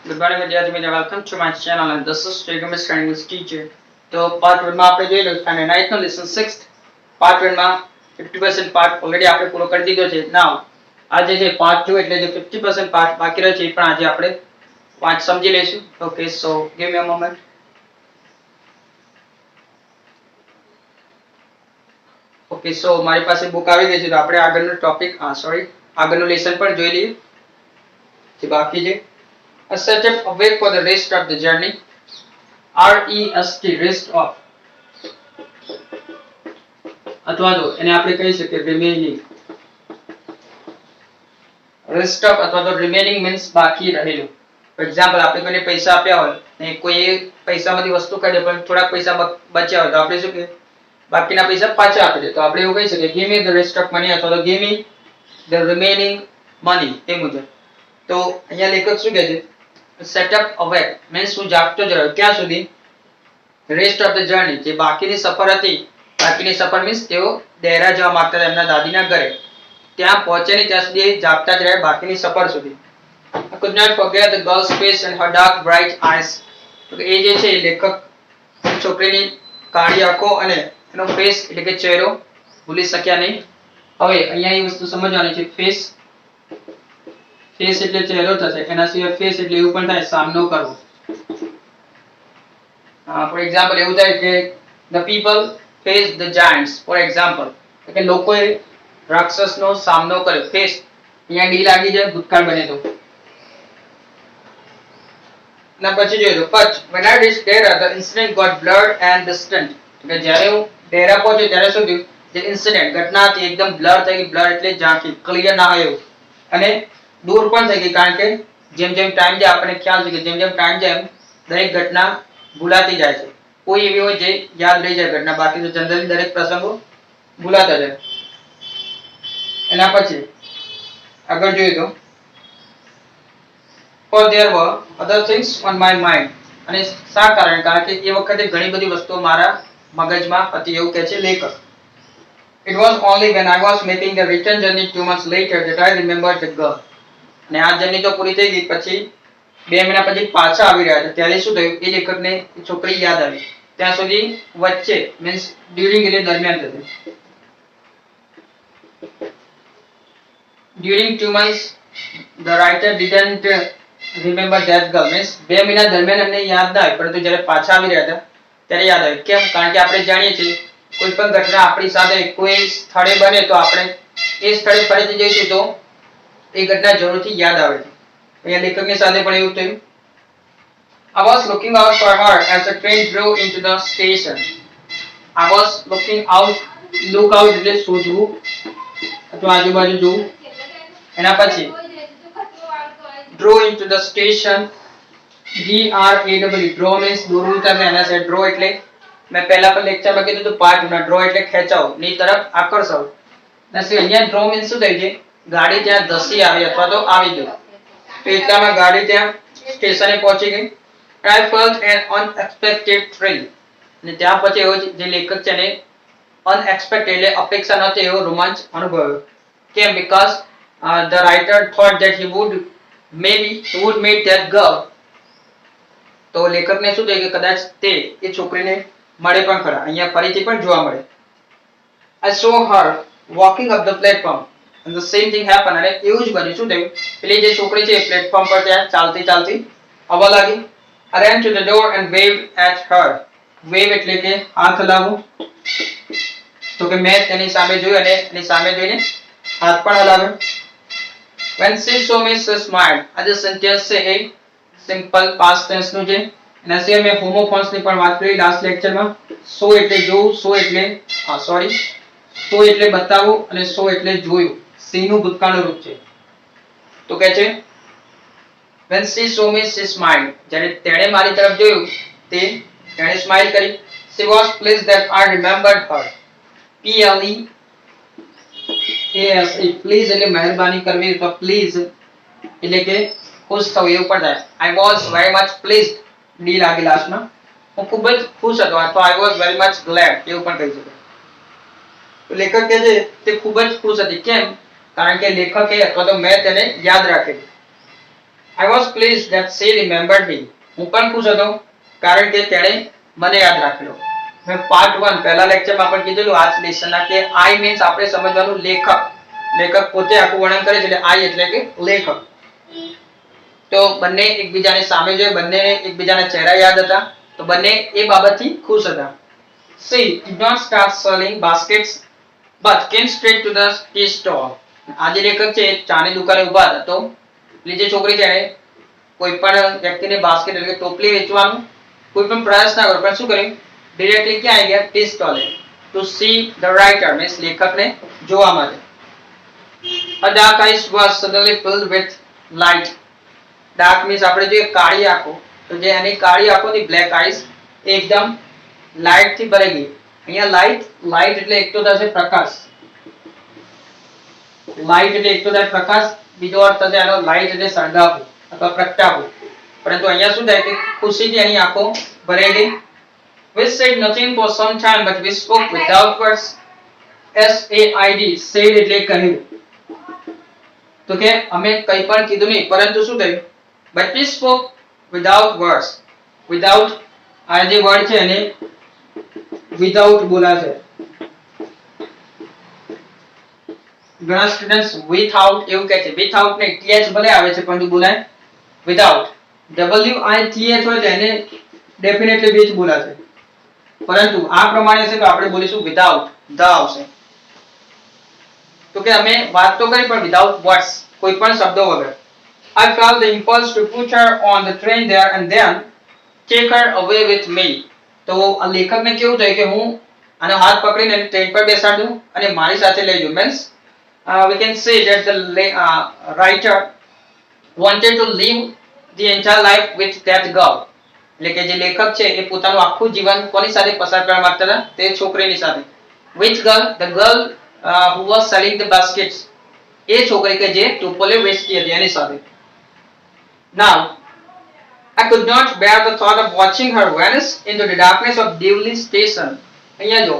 Good morning, વિદ્યાર્થી મિત્રો. Welcome to my channel and this is Trigonometry and English teacher. તો part 1 માં આપણે જોઈ લો અને 9th નો લેસન 6th પાર્ટ 1 માં 50% પાર્ટ ઓલરેડી આપણે પૂરો કરી દીધો છે. નાઉ આજે જે પાર્ટ 2 એટલે જે 50% પાર્ટ બાકી રહ્યો છે એ પણ આજે આપણે પાંચ સમજી લઈશું. Okay, so give me a moment. Okay, so મારી પાસે બુક આવી ગઈ છે તો આપણે આગળનો ટોપિક આગળનું લેસન પણ જોઈ લઈએ જે બાકી છે. A setup awake for the rest of the journey. REST, rest of, અથવા તો એને આપણે કહી શકીએ remaining. Rest of અથવા તો remaining means બાકી રહેલું. ફોર એક્ઝામ્પલ આપણે કોઈને પૈસા આપ્યા હોય ને કોઈ પૈસામાંથી વસ્તુ કાઢે પણ થોડાક પૈસા બચ્યા હોય તો આપણે શું કહીએ બાકીના પૈસા પાછા આપી દે. તો આપણે એવું કહી શકીએ give me the rest of money અથવા તો give me the remaining money. એ મુજબ તો અહીંયા લેખક શું કહે છે સેટઅપ અવેક મીન્સ હું જાગતો જ રહ્યો ક્યાં સુધી રેસ્ટ ઓફ ધ જર્ની જે બાકીની સફર હતી બાકીની સફર મીન્સ તેઓ ડેરા જવા માંગતા હતા એમના દાદીના ઘરે ત્યાં પહોંચે ને ત્યાં સુધી જાગતા જ રહ્યા બાકીની સફર સુધી. I could not forget the girl's face and her dark bright eyes. તો એ જે છે લેખક છોકરીની કાળી આંખો અને એનો ફેસ એટલે કે ચહેરો ભૂલી શક્યા નહીં. હવે અહીંયા એ વસ્તુ સમજવાની છે ફેસ એટલે ચહેરો થશે એના સિવાય ફેસ એટલે એવું પણ થાય સામનો કરવો. ફોર એક્ઝામ્પલ એવું થાય કે the people face the giants for example એટલે લોકોએ રાક્ષસનો સામનો કર્યો. ફેસ અહીંયા ડી લાગી જાય ભૂતકાળ બને તો. ના પછી જોઈએ તો but when I reached there the incident got blurred and distant. એટલે જ્યારે હું ડેરા પહોંચ્યો ત્યારે શું થયું જે ઇન્સિડન્ટ ઘટના હતી એકદમ બ્લર થઈ ગઈ. બ્લર એટલે ઝાંખી ક્લિયર ના હોય એવું અને દૂર પણ થઈ ગઈ કારણ કે જેમ જેમ ટાઈમ જાય આપણને ખ્યાલ છે કે જેમ જેમ ટાઈમ જાય એમ દરેક ઘટના ભૂલાતી જાય છે. કોઈ એવી હોય જે યાદ રહી જાય ઘટના બાકી તો જનરલી દરેક પ્રસંગો ભૂલાતા જાય. એના પછી આગળ જોઈએ તો for there were other things on my mind. અને શા કારણ કારણ કે એ વખતે ઘણી બધી વસ્તુઓ મારા મગજમાં હતી એવું કહે છે લેખક. It was only when I was making the return journey 2 months later that I remembered the girl. અને આ જર્ની તો પૂરી થઈ ગઈ પછી 2 મહિના પછી પાછા આવી રહ્યા હતા ત્યારે શું થયું એ લેખકને છોકરી યાદ આવી. ત્યાં સુધી વચ્ચે મીન્સ ડ્યુરિંગ એટલે દરમિયાન થતું. During 2 months the writer didn't remember that girl means 2 મહિના દરમિયાન એમને યાદ ના આવી પરંતુ જ્યારે પાછા આવી રહ્યા હતા ત્યારે યાદ આવી. કેમ? કારણ કે આપણે જાણીએ છીએ કોઈ પણ ઘટના આપણી સાથે કોઈ સ્થળે બને તો આપણે એ સ્થળે ફરીથી જઈશું તો એ ઘટના જરૂરથી યાદ આવે છે. અહીંયા લેખકની સાથે પણ એવું થયું. I was looking out for her as the train drove into the station. I was looking out, look out એટલે શોધવું અથવા આજુબાજુ જોવું. એના પછી draw into the station, DRAW draw means દોરવું તમે એના છે draw એટલે મેં પહેલા પણ લેક્ચરમાં કીધું હતું પાર્ટ ના draw એટલે ખેંચાવ ની તરફ આકર્ષવ. નસી અહીંયા draw means શું થાય છે ગાડી ત્યાં ધસી આવી અથવા તો આવી ગઈ તો એટલામાં ગાડી ત્યાં સ્ટેશને પહોંચી ગઈ. I felt an unexpected thrill. અને ત્યાં પછી એવો જે લેખક છે ને unexpected એટલે અપેક્ષા નહોતી એવો રોમાંચ અનુભવ્યો. કેમ? because the writer thought that he would meet that girl. તો લેખકને શું થાય કે કદાચ તે એ છોકરીને મળે પણ ખરા. અહીંયા ફરીથી પણ જોવા મળે. I saw her walking up the platform and the same thing happened. અને એવું જ બન્યું. શું થયું પેલી જે છોકરી છે પ્લેટફોર્મ પર ત્યાં ચાલતી ચાલતી આવવા લાગી. I ran to the door and waved at her. Wave એટલે કે હાથ હલાવવું. તો કે મેં તેની સામે જોયું અને એની સામે જોઈને હાથ પણ હલાવ્યો. When she saw me she smiled. આ જે સેન્ટેન્સ છે એ સિમ્પલ પાસ્ટ ટેન્સ નું છે. એના સિવાય મેં હોમોફોન્સ ની પણ વાત કરી લાસ્ટ લેક્ચરમાં. સો એટલે જોવું, સો એટલે સો એટલે બતાવવું અને સો એટલે જોયું. સી નું ભૂતકાળનું રૂપ છે. તો કહે છે when she saw me she smiled. જ્યારે તેણે મારી તરફ જોયું તે તેણે સ્માઈલ કરી. She was pleased that I remembered her. PLEASE please એટલે મહેરબાની કરવી તો પ્લીઝ એટલે કે ખુશ થવું એવું પણ થાય. I was very much pleased D લાગે લાસ્ટમાં. હું ખૂબ જ ખુશ હતો અથવા I was very much glad એવું પણ કહી શકાય. તો લેખક કહે છે તે ખૂબ જ ખુશ હતી. કેમ? કારણ કે લેખકે અથવા તો મેં તેને યાદ રાખેલી. I was pleased that she remembered me. હું પણ ખુશ હતો કારણ કે તેણે મને યાદ રાખ્યો. મેં પાર્ટ 1 પહેલા લેક્ચરમાં પણ કીધેલું આ લેસનના કે I મીન્સ આપણે સમજવાનું લેખક. લેખક પોતે આખું વર્ણન કરે છે એટલે I એટલે કે લેખક. તો બંને એકબીજાને સામે જોઈ, બંનેને એકબીજાના ચહેરા યાદ હતા, તો બંને એ બાબતથી ખુશ હતા. She did not start selling baskets but came straight to the tea stall. આજે લેખક છે ચાની દુકાને ઊભા હતા, તો પેલી જે છોકરી છે એને કોઈ પણ વ્યક્તિને બાસ્કેટ એટલે કે ટોપલી વેચવાનું કોઈ પણ પ્રયાસ ના કર્યો, પણ શું કર્યું ડિરેક્ટલી ક્યાં આવી ગયા ટી સ્ટોલે to see the writer means લેખકને જોવા માટે. Her dark eyes was suddenly filled with light. Dark means આપણે જે કાળી આંખો, તો જે એની કાળી આંખોની બ્લેક આઈસ એકદમ લાઇટ થી ભરાઈ ગઈ. અહીંયા લાઇટ એટલે એક તો થશે પ્રકાશ, લાઇટ એટલે એક તો થાય પ્રકાશ, બીજો અર્થ થશે આનો લાઇટ એટલે સળગાવવું અથવા પ્રગટાવવું. પરંતુ અહીંયા શું થાય કે ખુશીથી એની આંખો ભરાઈ ગઈ. We said nothing for some time but we spoke without words. SAID said એટલે કહ્યું, તો કે અમે કંઈ પણ કીધું નહીં પરંતુ શું થયું but we spoke without words. without આ જે વર્ડ છે એને without બોલાશે. ઘણા સ્ટુડન્ટ્સ without એવું કહે છે, without ને th ભલે આવે છે પરંતુ બોલાય without. WITH હોય તો એને ડેફિનેટલી with બોલાશે, પરંતુ આ પ્રમાણે છે તો આપણે બોલીશું without, the આવશે. તો કે અમે વાત તો કરી પણ without words, કોઈ પણ શબ્દો વગર. I felt the impulse to put her on the train there and then take her away with me. તો આ લેખકને કેવું થાય કે હું આનો હાથ પકડીને ટ્રેન પર બેસાડું અને મારી સાથે લઈ જાઉં. Means we can say that the writer wanted to live the entire life with that girl. એટલે કે જે લેખક છે એ પોતાનું આખું જીવન કોની સાથે પસાર કરવા માંગતા હતા? તે છોકરીની સાથે. Which girl? The girl who was selling the baskets. એ છોકરી કે જે ટોપલીઓ વેચતી હતી એની સાથે. Now I could not bear the thought of watching her vanish into the darkness of Devli station. અહીંયા જો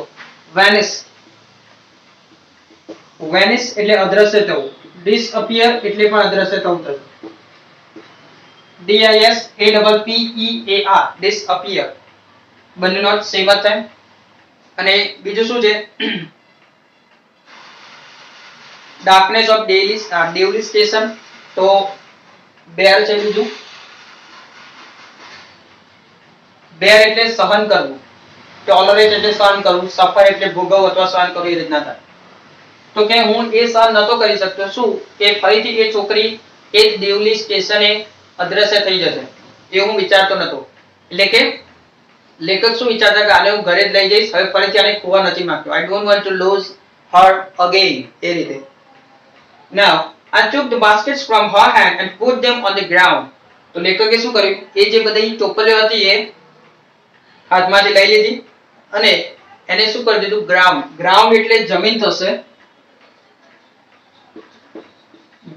vanish એટલે અદ્રશ્ય થવું, disappear એટલે પણ અદ્રશ્ય થવું થશે. DISAPPEAR disappear બંનેનો સેમ જ થાય. અને બીજું શું છે darkness of Devli station, તો bear છે બીજું. bear એટલે સહન કરવું, tolerate એટલે સહન કરવું, suffer એટલે ભોગવવું અથવા સહન કરવું એ રીતના થાય. તો કે હું એ સહન નતો કરી શકતો શું કે ફરીથી એ છોકરી એ દેવલી સ્ટેશને અદ્રશ્ય થઈ જશે એ હું વિચારતો નતો. એટલે કે લેખક શું વિચારતા કે આને હું ઘરે જ લઈ જઈશ, હવે ફરીથી આને ખોવા નથી માંગતો. I don't want to lose her again એ રીતે. Now I took the baskets from her hand and put them on the ground. તો લેખકે શું કર્યું એ જે બધી ટોપલીઓ હતી એ હાથમાંથી લઈ લીધી અને એને શું કરી દીધું ગ્રાઉન્ડ એટલે જમીન થશે.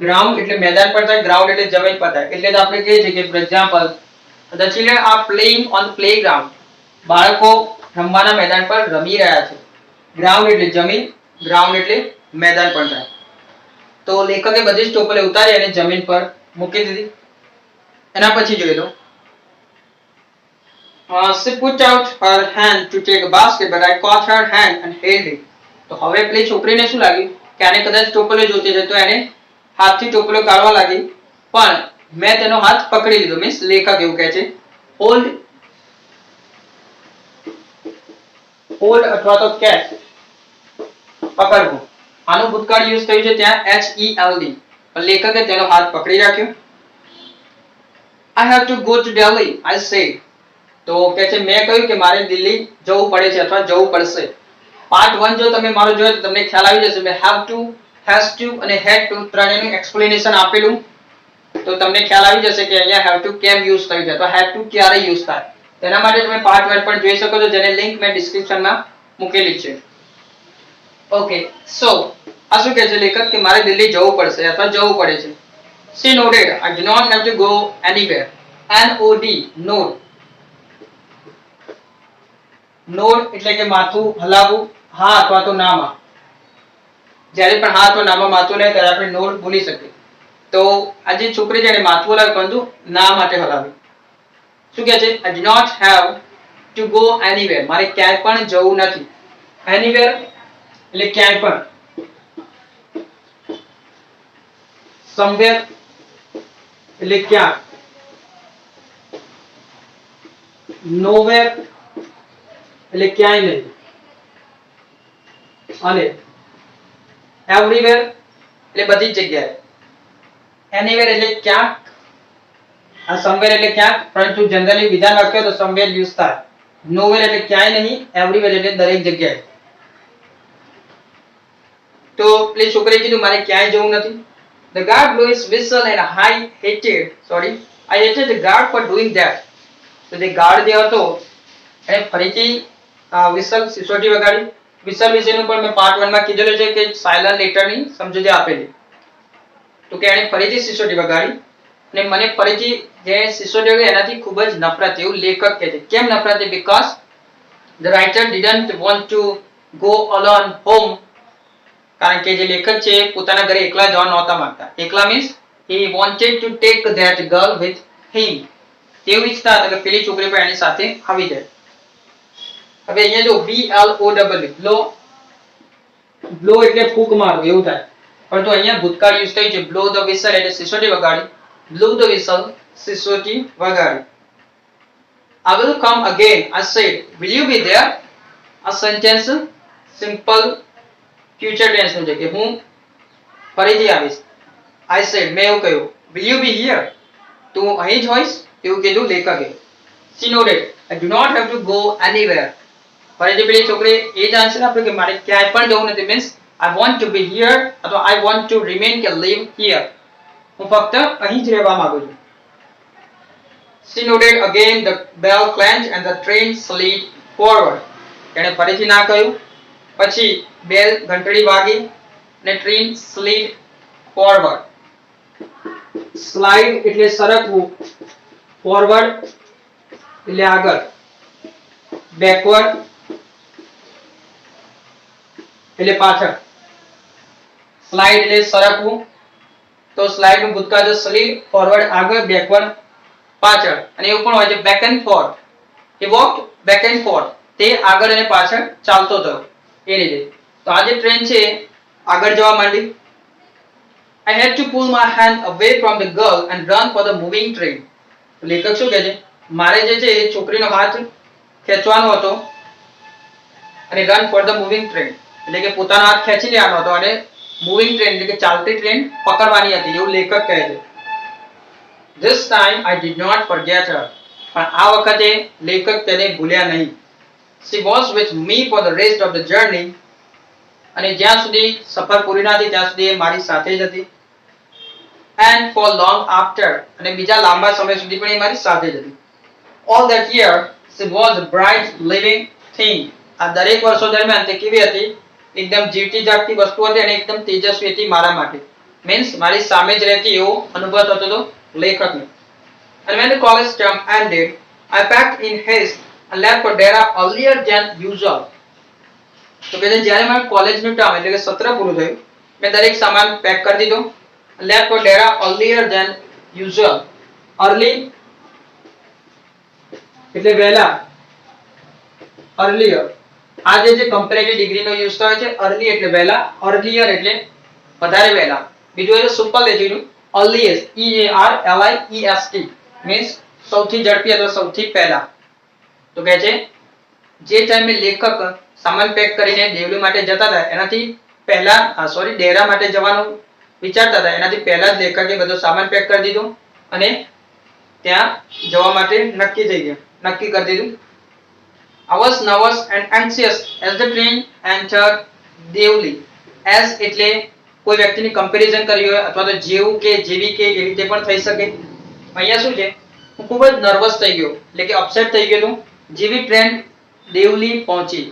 ગ્રાઉન્ડ એટલે મેદાન પર થાય, ગ્રાઉન્ડ એટલે જમીન પર થાય. એટલે તો આપણે કહીએ છીએ કે for example the children are playing on the playground. બાળકો રમવાના મેદાન પર રમી રહ્યા છે. ગ્રાઉન્ડ એટલે જમીન, ગ્રાઉન્ડ એટલે મેદાન પર થાય. તો લેખકે બધી જ ટોપલી ઉતારી અને જમીન પર મૂકી દીધી. એના પછી જોઈએ તો she put out her hand to take a basket but I caught her hand and held it. તો હવે પેલી છોકરીને શું લાગ્યું કે આને કદાચ ટોપલી જોતી છે, તો એને હાથથી ટોપલો કાઢવા લાગી, પણ મેં તેનો હાથ પકડી લીધો. મીન્સ લેખક એવું કહે છે હોલ્ડ અથવા તો કેચ પકડવું. આનું ભૂતકાળ યુઝ થયું છે ત્યાં HELD, પણ લેખકે તેનો હાથ પકડી રાખ્યો. I have to go to Delhi I said. તો કહે છે મેં કહ્યું કે મારે દિલ્હી જવું પડે છે અથવા જવું પડશે. પાર્ટ 1 જો તમે મારો જોયો તો તમને ખ્યાલ આવી જશે. મેં have to, has to અને had to ત્રણેયનું એક્સપ્લેનેશન આપેલું, તો તમને ખ્યાલ આવી જશે કે અહીંયા have to કેમ યુઝ થયું છે અથવા had to ક્યારે યુઝ થાય. તેના માટે તમે પાર્ટ 1 પણ જોઈ શકો છો, જેને લિંક મેં ડિસ્ક્રિપ્શનમાં મૂકેલી છે. ઓકે, સો આ શું કહે છે લેખક કે મારે દિલ્હી જવું પડશે અથવા જવું પડે છે. She nodded. I do not have to go anywhere. NOD nod. Node એટલે કે માથું હલાવવું, હા અથવા તો નામાં. જ્યારે પણ હા અથવા નામાં માથું લે ત્યારે આપણે નોડ બોલી શકીએ. તો આ જે છોકરી છે એને માથું હલાવ્યું પરંતુ ના માટે હલાવ્યું. શું કહે છે? I do not have to go anywhere. મારે ક્યાંય પણ જવું નથી. Anywhere એટલે ક્યાંય પણ. Somewhere એટલે ક્યાં. Nowhere એટલે ક્યાંય નહીં. અને everywhere એટલે બધી જ જગ્યાએ. Anywhere એટલે ક્યાંક. આ somewhere એટલે ક્યાંક, પરંતુ જનરલી વિધાન વાક્ય તો somewhere યુઝ થાય. Nowhere એટલે ક્યાંય નહીં, everywhere એટલે દરેક જગ્યાએ. તો પેલી છોકરીએ કીધું મારે ક્યાંય જવું નથી. The guard blew his whistle and I hated the guard for doing that. તો જે ગાર્ડ જે હતો એને ફરીથી વિસલ સિસોટી વગાડી. વિસલ વિશેનું પણ મેં પાર્ટ 1 માં કીધેલું છે કે સાયલન્ટ લેટરની સમજૂતી આપેલી. તો કે એને ફરીથી સિસોટી વગાડી અને મને ફરીથી જે સિસોટી વગાડી એનાથી ખૂબ જ નફરત, એવું લેખક કહે છે. કેમ નફરત? Because the writer didn't want to go alone home. કારણ કે જે લેખક છે પોતાના ઘરે એકલા જવા નહોતા માંગતા. એકલા means he wanted to take that girl with him. તેવું ઈચ્છતા હતા કે પેલી છોકરી પણ એની સાથે આવી જાય. હવે અહીંયા જો blow એટલે ફૂંક મારવું એવું થાય, પરંતુ અહીંયા ભૂતકાળ યુઝ થયું છે. blow the whistle એટલે સિસોટી વગાડી. blew the whistle સિસોટી વગાડી. I will come again, I said. Will you be there? આ સેન્ટેન્સ સિમ્પલ ફ્યુચર ટેન્સ નું છે કે હું ફરીથી આવીશ. I said મેં એવું કહ્યું. Will you be here? તું અહીં જ હોઈશ? એવું કીધું લેખકે. She nodded. I do not have to go anywhere. ફરીથી પેલી છોકરી એ જ આન્સર આપ્યો કે મારે ક્યાંય પણ જવું નથી. Means I want to be here અથવા I want to remain કે live here. હું ફક્ત અહીં જ રહેવા માંગુ છું. She nodded again. The bell clanged and the train slid forward. એણે ફરીથી ના કહ્યું. પછી બેલ ઘંટડી વાગી અને ટ્રેન સ્લીડ ફોરવર્ડ. સ્લાઇડ એટલે સરકવું, ફોરવર્ડ એટલે આગળ, બેકવર્ડ એટલે પાછળ. સ્લાઇડ એટલે સરકવું, તો સ્લાઇડ નું ભૂતકાળ છે સ્લીડ, ફોરવર્ડ આગળ, બેકવર્ડ પાછળ. અને એવું પણ હોય છે back and fourth. He walked back and forth. તે આગળ અને પાછળ ચાલતો હતો એ રીતે. તો આ જે ટ્રેન છે આગળ જવા માંડી. I had to pull my hand away from the girl and run for the moving train. લેખક શું કહે છે? મારે જે છે એ છોકરીનો હાથ ખેંચવાનો હતો અને run for the moving train એટલે કે પોતાનો હાથ ખેંચી લેવાનો હતો અને મૂવિંગ ટ્રેન એટલે કે ચાલતી ટ્રેન પકડવાની હતી, એવું લેખક કહે છે. This time I did not forget her. પણ આ વખતે લેખક તેને ભૂલ્યા નહીં. She was with me for the rest of the journey. અને જ્યાં સુધી સફર પૂરી ના થઈ ત્યાં સુધી એ મારી સાથે જ હતી. And for long after. અને બીજા લાંબા સમય સુધી પણ એ મારી સાથે જ હતી. All that year she was a bright living thing. આ દરેક વર્ષો દરમિયાન તે કેવી હતી? એકદમ જીવતી જાગતી વસ્તુ હતી અને એકદમ તેજસ્વી હતી મારા માટે. મીન્સ મારી સામે જ રહેતી એવો અનુભવ થતો હતો લેખકને. And when the college term ended, I packed in haste and left for Dera earlier than usual. તો કે જ્યારે મારું કોલેજનું ટર્મ એટલે કે સત્ર પૂરું થયું, મેં દરેક સામાન પેક કરી દીધો. left for Dera earlier than usual. early એટલે વહેલા, earlier આ જે કમ્પેરેટિવ ડિગ્રીનો યુઝ થાય છે. early એટલે વહેલા, earlier એટલે વધારે વહેલા. બીજું એટલે સુપરલેટિવનું earliest, EARLIEST મીન્સ સૌથી ઝડપી અથવા સૌથી પહેલા. તો કહે છે જે ટાઈમે લેખક સામાન પેક કરીને દેવલી માટે જતા હતા એનાથી પહેલા ડેરા માટે જવાનું વિચારતા હતા એનાથી પહેલા જ લેખકે બધો સામાન પેક કરી દીધો અને ત્યાં જવા માટે નક્કી કરી દીધું. I was nervous and anxious as the train entered Devli. As એટલે કોઈ વ્યક્તિની કમ્પેરિઝન કરી હોય અથવા તો જેવું કે જેવી કે એવી રીતે પણ થઈ શકે. અહીંયા શું છે? હું ખૂબ જ નર્વસ થઈ ગયો એટલે કે અપસેટ થઈ ગયો જેવી ટ્રેન દેવલી પહોંચી.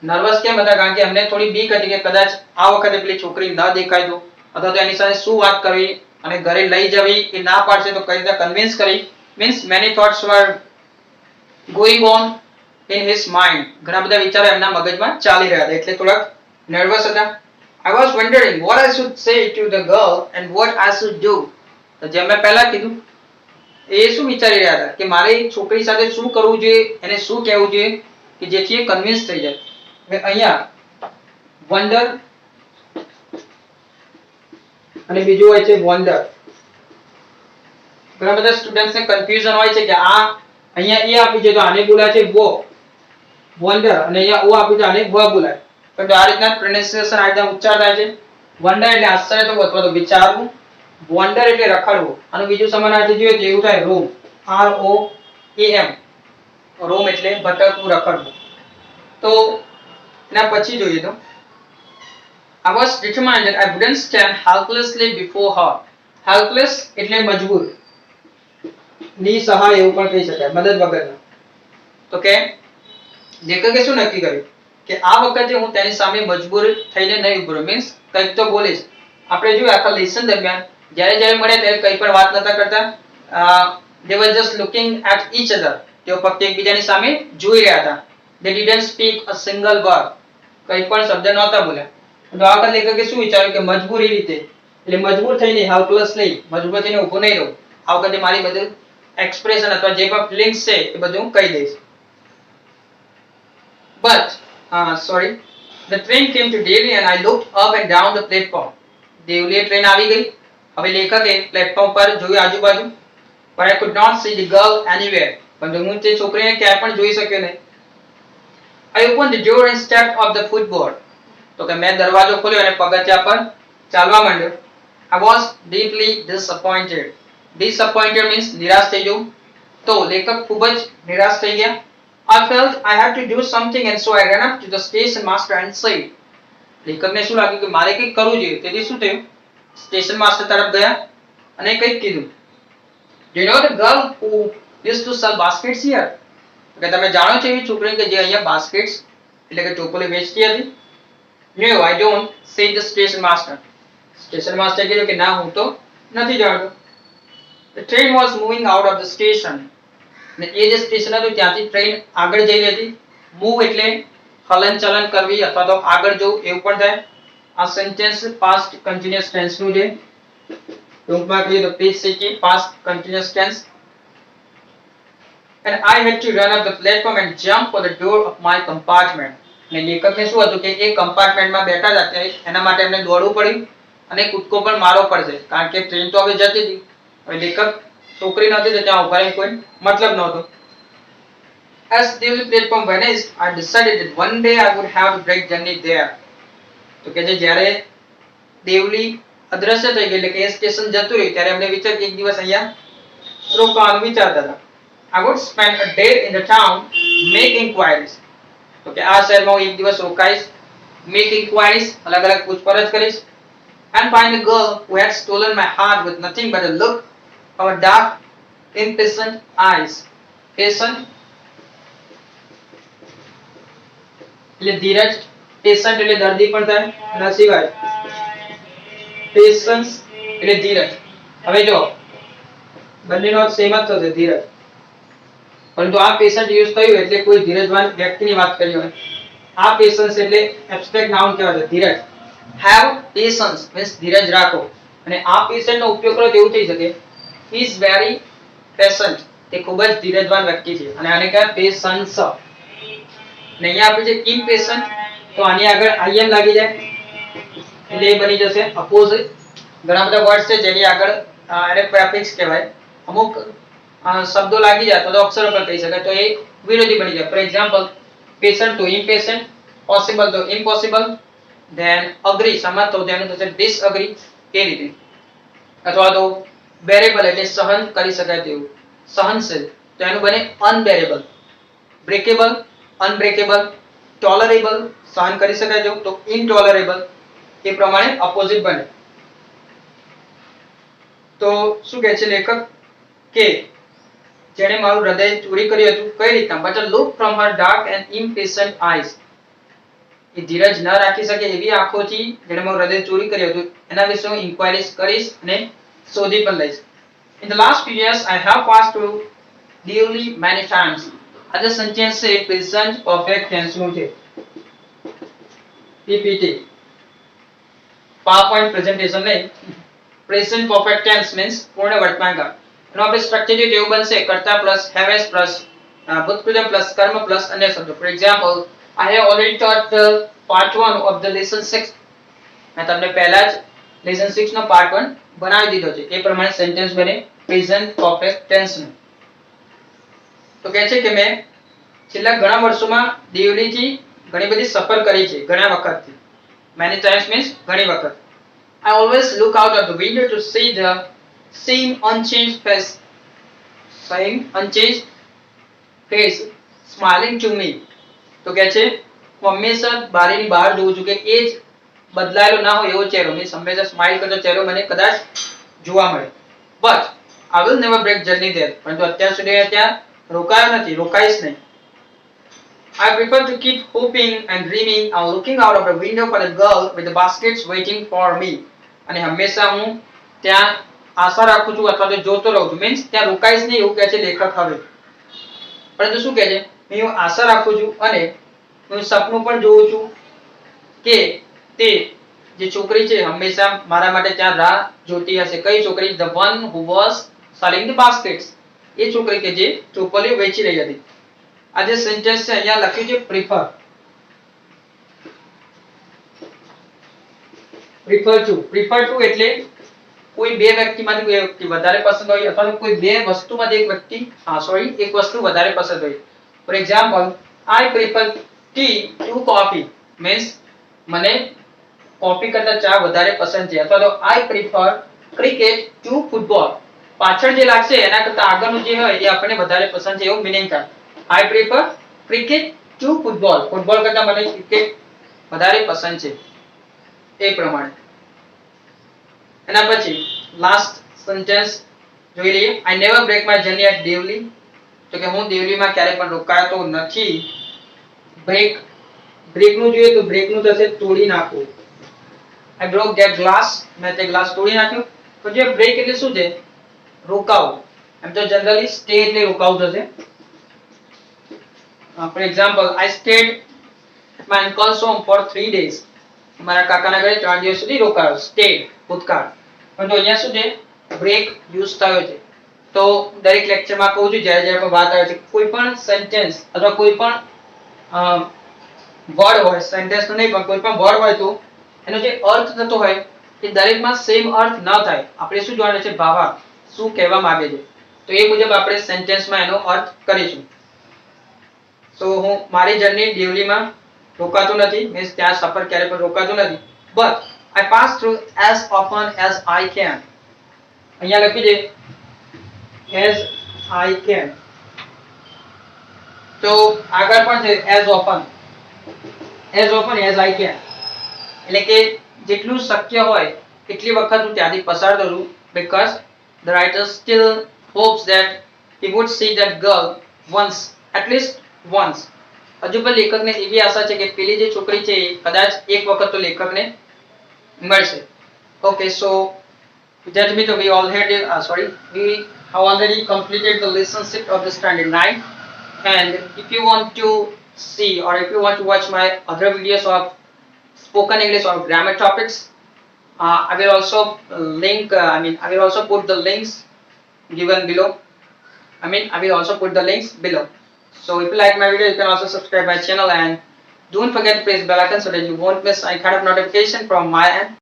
નર્વસ કેમ હતા? કારણ કે અમને થોડી બીક હતી કે કદાચ આ વખતે પેલી છોકરી ન દેખાય તો અથવા તો એની સાથે શું વાત કરવી અને ઘરે લઈ જવી કે ના પાડશે તો કઈ રીતે કન્વિન્સ કરી. Means many thoughts were going on in his mind. ઘણા બધા વિચારો એમના મગજમાં ચાલી રહ્યા હતા એટલે થોડાક નર્વસ હતા. I was wondering what I should say to the girl and what I should do. તો જેમ મેં પહેલા કીધું એ શું વિચારી રહ્યા હતા કે મારે એક છોકરી સાથે શું કરવું જોઈએ, એને શું કહેવું જોઈએ કે જેથી એ કન્વિન્સ થઈ જાય. હવે અહીંયા વન્ડર અને બીજું હોય છે વન્ડર. ઘણા બધા સ્ટુડન્ટ્સ ને કન્ફ્યુઝન હોય છે કે આ અહીંયા એ આપ્યું છે તો આને બોલાય છે વો વન્ડર, અને અહીંયા ઓ આપ્યું છે આને વ બોલાય. પરંતુ આ રીતના પ્રોનાઉન્સિએશન આ રીતના ઉચ્ચાર થાય છે. વન્ડર એટલે આશ્ચર્ય થવું અથવા તો વિચારવું, વન્ડર એટલે રખડવું. આનું બીજું સમાનાર્થી જોઈએ તો એવું થાય રોમ, R O A M. રોમ એટલે ભટકવું, રખડવું. તો એના પછી જોઈએ તો I was determined that I wouldn't stand helplessly before her. Helpless એટલે મજબૂર, નિસહાય એવું પણ કહી શકાય, મદદ વગરના. તો કે લેખકે શું નક્કી કર્યું કે આ વખતે હું તેની સામે મજબૂર થઈને નહીં ઉભો રહું. મીન્સ કંઈક તો બોલીશ. આપણે જોયું આખા લેસન દરમિયાન જ્યારે જ્યારે મળે ત્યારે કંઈ પણ વાત નતા કરતા. they were just looking at each other. તેઓ ફક્ત એકબીજાની સામે જોઈ રહ્યા હતા. they didn't speak a single word. કંઈ પણ શબ્દ નહોતા બોલ્યા. તો આ વખતે લેખકે શું વિચાર્યું કે મજબૂરી રીતે એટલે મજબૂર થઈને હેલ્પલેસ નહીં, મજબૂર થઈને ઊભો નહીં રહું. આ વખતે મારી બધું એક્સપ્રેશન અથવા જે પણ ફિલિંગ્સ છે એ બધું હું કહી દઈશ. But sorry, the train came to Delhi and I looked up and down the platform. દેવલીએ ટ્રેન આવી ગઈ. હવે લેખકે પ્લેટફોર્મ પર જોયું આજુબાજુ. But I could not see the girl anywhere. પણ હું તે છોકરીને ક્યાંય પણ જોઈ શક્યો નહીં. I opened the door and stepped off the footboard. તો કે મેં દરવાજો ખોલ્યો અને પગથિયા પર ચાલવા માંડ્યો. I was deeply disappointed. Disappointed means નિરાશ થઈ જવું. તો લેખક ખૂબ જ નિરાશ થઈ ગયા. I felt I had to do something and so I ran up to the station master and said. લેખકને શું લાગ્યું કે મારે કંઈક કરવું જોઈએ. તેથી શું થયું? સ્ટેશન માસ્ટર તરફ ગયા અને કંઈક કીધું. Do you know the girl who used to sell baskets here? કે તમે જાણો છો એવી છોકરી કે જે અહીંયા બાસ્કેટ્સ એટલે કે ટોપલી વેચતી હતી? No, I don't, said the station master. Station master કીધું કે ના હું તો નથી જાણતો. The train was moving out of the station. ને એ જે સ્ટેશન હતું ત્યાંથી ટ્રેન આગળ જઈ રહી હતી. મૂવ એટલે હલનચલન કરવી અથવા તો આગળ જવું એવું પણ થાય. આ સેન્ટેન્સ પાસ્ટ કન્ટિન્યુઅસ ટેન્સ નું છે. ટૂંકમાં કહીએ તો PCT past continuous tense. And I had to run up the platform and jump for the door of my compartment. ને લેખકને શું હતું કે એ કમ્પાર્ટમેન્ટમાં બેઠા હતા ત્યારે એના માટે એમને દોડવું પડ્યું અને કૂદકો પણ મારવો પડશે કારણ કે ટ્રેન તો હવે જતી હતી. હવે લેખક છોકરી નહોતી તો ત્યાં ઉભા રહીને કોઈ મતલબ નહોતો. As the platform vanished, I decided that one day I would have to break journey there. તો કે જ્યારે દેવલી અદ્રશ્ય થઈ ગઈ એટલે કે એ સ્ટેશન જતું રહ્યું ત્યારે એમને વિચાર કે એક દિવસ અહીંયા રોકાવાનું વિચારતા હતા. I would spend a day in the town, make inquiries. તો કે આ શહેરમાં હું એક દિવસ રોકાઈશ, make inquiries અલગ અલગ પૂછપરછ કરીશ, and find the girl who had stolen my heart with nothing but a look of her dark, impatient eyes. Patient એટલે ધીરજ, patient એટલે દર્દી પણ થાય અને સિવાય patience એટલે ધીરજ. હવે જો બંનેનો સેમ જ થશે ધીરજ, પરંતુ આ પેશન્ટ યુઝ થયું એટલે કોઈ ધીરજવાન વ્યક્તિની વાત કરી હોય. આ પેશન્સ એટલે એબ્સ્ટ્રેક્ટ નાઉન કહેવાય છે ધીરજ. હેવ પેશન્સ મીન્સ ધીરજ રાખો. અને આ પેશન્ટનો ઉપયોગ કરો તો એવું થઈ શકે he is very patient, તે ખૂબ જ ધીરજવાન વ્યક્તિ છે અને આને કહેવાય પેશન્સ. અને અહીંયા આપણે જે impatient તો આની આગળ im લાગી જાય એટલે એ બની જશે અપોઝિટ. ઘણા બધા વર્ડ્સ છે જેની આગળ એને પ્રેફિક્સ કહેવાય. અમુક શબ્દો લાગી જાય તો અક્ષરો પર કહી શકાય તો એ વિરોધી બની જાય. ફોર એક્ઝામ્પલ પેશન્ટ તો ઇમ્પેશન્ટ, પોસિબલ તો ઇમ્પોસિબલ, ધેન અગ્રી સમજ તો તેનું થશે ડિસઅગ્રી એ રીતે. અથવા તો બેરેબલ એટલે સહન કરી શકાય તેવું, સહનશીલ તો એનું બને અનબેરેબલ. બ્રેકેબલ અનબ્રેકેબલ, ટોલરેબલ સહન કરી શકાય તેવું તો ઇનટોલરેબલ એ પ્રમાણે અપોઝિટ બને. તો શું કહે છે લેખક કે જેણે મારું હૃદય ચોરી કર્યું હતું કઈ રીતના? but a look from her dark and impatient eyes. એ ધીરજ ન રાખી શકે એવી આંખોથી જેણે મારું હૃદય ચોરી કર્યું હતું એના વિશે હું ઇન્ક્વાયરીઝ કરીશ અને શોધી પણ લઈશ. In the last few years I have passed through Delhi many times. આ જે સેન્ટેન્સ છે પ્રેઝન્ટ પરફેક્ટ ટેન્સ નું છે. PPT પાવરપોઈન્ટ પ્રેઝન્ટેશન નહીં, પ્રેઝન્ટ પરફેક્ટ ટેન્સ મીન્સ પૂર્ણ વર્તમાન કાળ. એનો આપણે સ્ટ્રક્ચર જે એવું બનશે કર્તા પ્લસ હેવ પ્લસ ભૂતકૃત પ્લસ કર્મ પ્લસ અન્ય શબ્દો. For example, I have already taught the part 1 of the lesson 6. મેં તમને પહેલા જ લેસન 6 નો પાર્ટ 1 બનાવી દીધો છે. એ પ્રમાણે સેન્ટેન્સ બને પ્રેઝન્ટ પરફેક્ટ ટેન્સ નું. તો કહે છે કે મેં છેલ્લા ઘણા વર્ષોમાં દેવલીથી ઘણી બધી સફર કરી છે, ઘણા વખતથી. many times means ઘણી વખત. I always look out of the window to see the same unchanged face smiling to me. તો કહે છે હું હંમેશા બારીની બહાર જોઉં છું કે એ જ બદલાયેલો ના હોય એવો ચહેરો, મીન્સ હંમેશા સ્માઇલ કરતો ચહેરો મને કદાચ જોવા મળે. But I will never break journey there. પરંતુ અત્યાર સુધી ત્યાં રોકાયો નથી, રોકાઈશ નહીં. I prefer to keep hoping and dreaming and looking out of the window for the girl with the baskets waiting for me. અને હંમેશા હું ત્યાં આશા રાખું છું અથવા તો જોતો રહું છું, મીન્સ ત્યાં રોકાઈશ નહીં એવું કહે છે લેખક હવે. પરંતુ શું કહે છે, હું આશા રાખું છું અને હું સપનું પણ જોઉં છું કે તે જે છોકરી છે હંમેશા મારા માટે ત્યાં રાહ જોતી હશે. કઈ છોકરી? The one who was selling the baskets. એ છોકરી કે જે ચોપલીઓ વેચી રહી હતી. આ જે સેન્ટેન્સ છે અહીંયા લખ્યું છે પ્રિફર. પ્રિફર ટુ એટલે કોઈ બે વ્યક્તિમાંથી કોઈ વ્યક્તિ વધારે પસંદ હોય અથવા તો કોઈ બે વસ્તુમાંથી એક વ્યક્તિ એક વસ્તુ વધારે પસંદ હોય. For example, I prefer tea to coffee means મને કોફી કરતા ચા વધારે પસંદ છે. અથવા તો I prefer cricket to football. પાછળ જે લાગશે એના કરતા આગળનું જે હોય એ આપણને વધારે પસંદ છે એવું મીનિંગ થાય. I prefer cricket to football. Football કરતા મને ક્રિકેટ વધારે પસંદ છે એ પ્રમાણે. એના પછી લાસ્ટ સેન્ટેન્સ જોઈ લઈએ. I never break my journey at Devli. તો કે હું દેવલીમાં ક્યારે પણ રોકાતો નથી. બ્રેક નું જોઈએ તો બ્રેક નું થશે તોડી નાખવું. I broke that glass. મેં તે ગ્લાસ તોડી નાખ્યો. તો જે બ્રેક એટલે શું છે? રોકાવું. એમ તો જનરલી સ્ટે એટલે રોકાવું થશે. For example, I stayed at my uncle's home for 3 days. મારા કાકાના ઘરે 3 દિવસ સુધી રોકાયો. Stayed ભૂતકાળ. પરંતુ અહીંયા શું છે? બ્રેક યુઝ થયો છે. તો દરેક લેક્ચરમાં કહું છું જ્યારે જ્યારે પણ વાત આવે છે કોઈ પણ સેન્ટેન્સ અથવા કોઈ પણ વર્ડ હોય, સેન્ટેન્સ તો નહીં પણ કોઈ પણ વર્ડ હોય તો એનો જે અર્થ થતો હોય એ દરેકમાં સેમ અર્થ ન થાય. આપણે શું જોવાનું છે? ભાવાર્થ, શું કહેવા માંગે છે. તો એ મુજબ આપણે સેન્ટેન્સમાં એનો અર્થ કરીશું. તો હું મારી જર્ની દેવલીમાં રોકાતો નથી, મીન્સ ત્યાં સફર ક્યારે પણ રોકાતો નથી. But I pass through as often as I can. અહીંયા લખ્યું છે as I can. તો આગળ પણ છે as often as I can. એટલે કે જેટલું શક્ય હોય એટલી વખત હું ત્યાંથી પસાર કરું. because the writer still hopes that he would see that girl once, at least once. હજુ પણ લેખકને એવી આશા છે કે પેલી જે છોકરી છે કદાચ એક વખત તો લેખકને મળશે. Okay, so that means we have already completed the lesson 6 of the standard 9. And if you want to see or if you want to watch my other videos of spoken English or grammar topics, I will also put the links given below. I will also put the links below. So if you like my video, you can also subscribe my channel and don't forget to press bell icon so that you won't miss any kind of notification from my end.